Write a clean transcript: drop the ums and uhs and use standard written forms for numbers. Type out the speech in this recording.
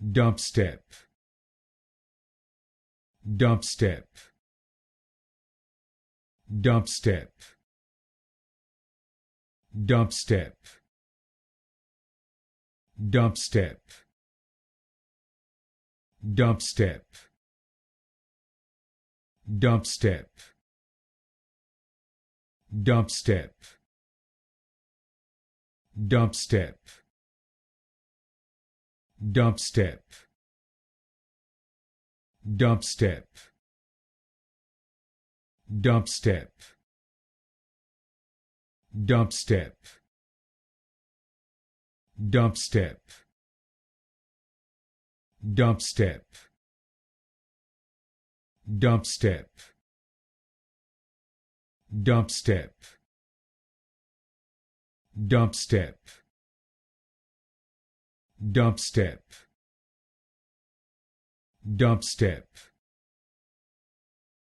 Dubstep, dubstep, dubstep, dubstep, dubstep, dubstep, dubstep, dubstep, dubstep, dubstep, dubstep, dubstep, dubstep, dubstep, dubstep, dubstep, dubstep, dubstep, dubstep, dubstep,